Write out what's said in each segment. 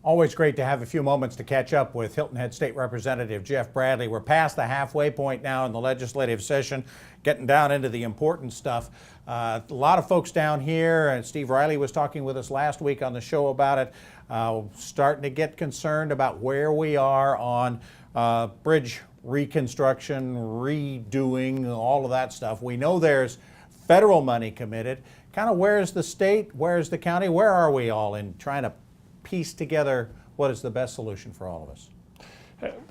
Always great to have a few moments to catch up with Hilton Head State Representative Jeff Bradley. We're past the halfway point now in the legislative session, getting down into the important stuff. A lot of folks down here, and Steve Riley was talking with us last week on the show about it, starting to get concerned about where we are on bridge reconstruction, redoing, all of that stuff. We know there's federal money committed. Kind of where's the state, where's the county, where are we all in trying to piece together what is the best solution for all of us?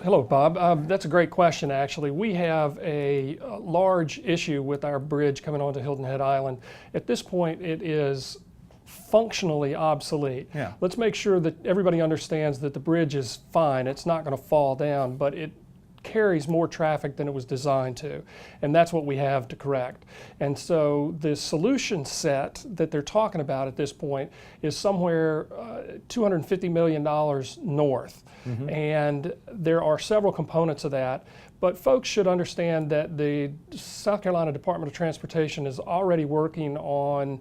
Hello, Bob. That's a great question, actually. We have a large issue with our bridge coming onto Hilton Head Island. At this point, it is functionally obsolete. Yeah. Let's make sure that everybody understands that the bridge is fine. It's not going to fall down, but it carries more traffic than it was designed to, and that's what we have to correct. And so the solution set that they're talking about at this point is somewhere $250 million north. Mm-hmm. And there are several components of that, but folks should understand that the South Carolina Department of Transportation is already working on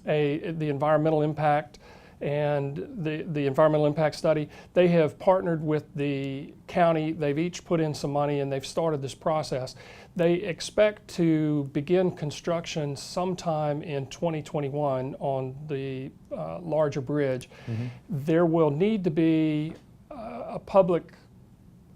the environmental impact and the environmental impact study. They have partnered with the county. They've each put in some money and they've started this process. They expect to begin construction sometime in 2021 on the larger bridge. Mm-hmm. There will need to be a public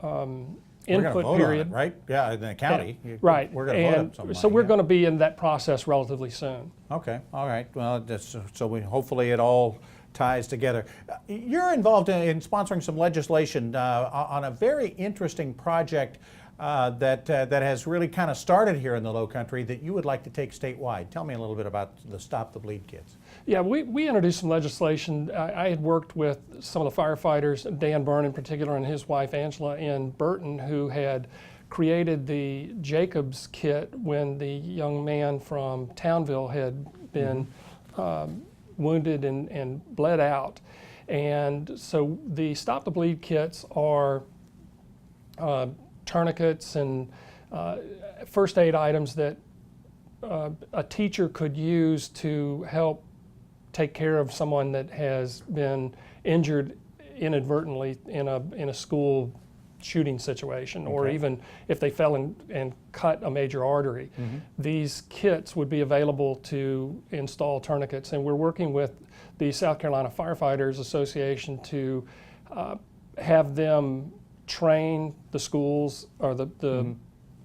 input period. On it, right? Yeah, in the county. Yeah, right. We're going to vote up some money. So we're going to be in that process relatively soon. Okay, all right. Well, so hopefully it all ties together. You're involved in sponsoring some legislation on a very interesting project that has really kind of started here in the Low Country that you would like to take statewide. Tell me a little bit about the Stop the Bleed Kids. Yeah, we introduced some legislation. I had worked with some of the firefighters, Dan Byrne in particular, and his wife Angela in Burton, who had created the Jacobs kit when the young man from Townville had been wounded and bled out. And so the Stop the Bleed kits are tourniquets and first aid items that a teacher could use to help take care of someone that has been injured inadvertently in a school shooting situation, or even if they fell and cut a major artery. Mm-hmm. These kits would be available to install tourniquets, and we're working with the South Carolina Firefighters Association to have them train the schools or the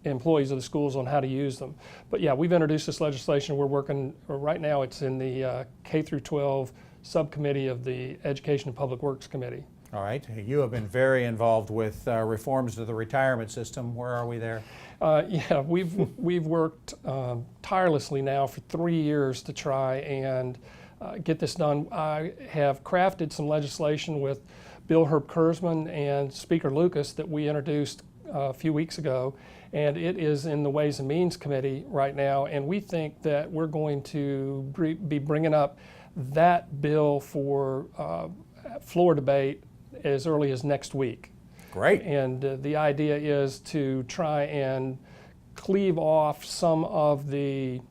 employees of the schools on how to use them. But yeah, we've introduced this legislation. We're working, right now it's in the K through 12 subcommittee of the Education and Public Works Committee. All right. You have been very involved with reforms to the retirement system. Where are we there? Yeah, we've worked tirelessly now for 3 years to try and get this done. I have crafted some legislation with Bill Herb Kurzman and Speaker Lucas that we introduced a few weeks ago, and it is in the Ways and Means Committee right now, and we think that we're going to be bringing up that bill for floor debate as early as next week. Great. And the idea is to try and cleave off some of the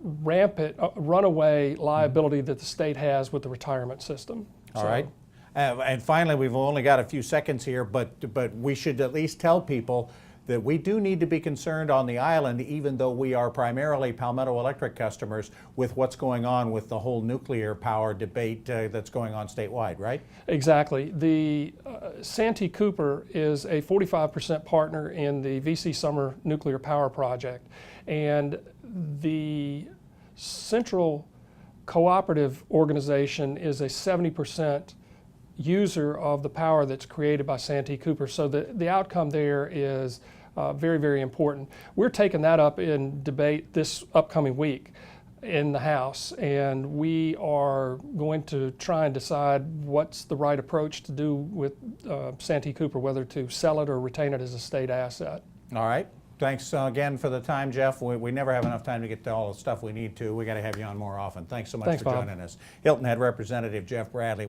rampant runaway liability that the state has with the retirement system. All right. And finally, we've only got a few seconds here, but we should at least tell people that we do need to be concerned on the island, even though we are primarily Palmetto Electric customers, with what's going on with the whole nuclear power debate that's going on statewide, right? Exactly. The Santee Cooper is a 45% partner in the Vesey Summer nuclear power project, and the Central Cooperative Organization is a 70% user of the power that's created by Santee Cooper. So the outcome there is very, very important. We're taking that up in debate this upcoming week in the House, and we are going to try and decide what's the right approach to do with Santee Cooper, whether to sell it or retain it as a state asset. All right. Thanks again for the time, Jeff. We never have enough time to get to all the stuff we need to. We got to have you on more often. Thanks so much for joining us. Hilton Head Representative Jeff Bradley.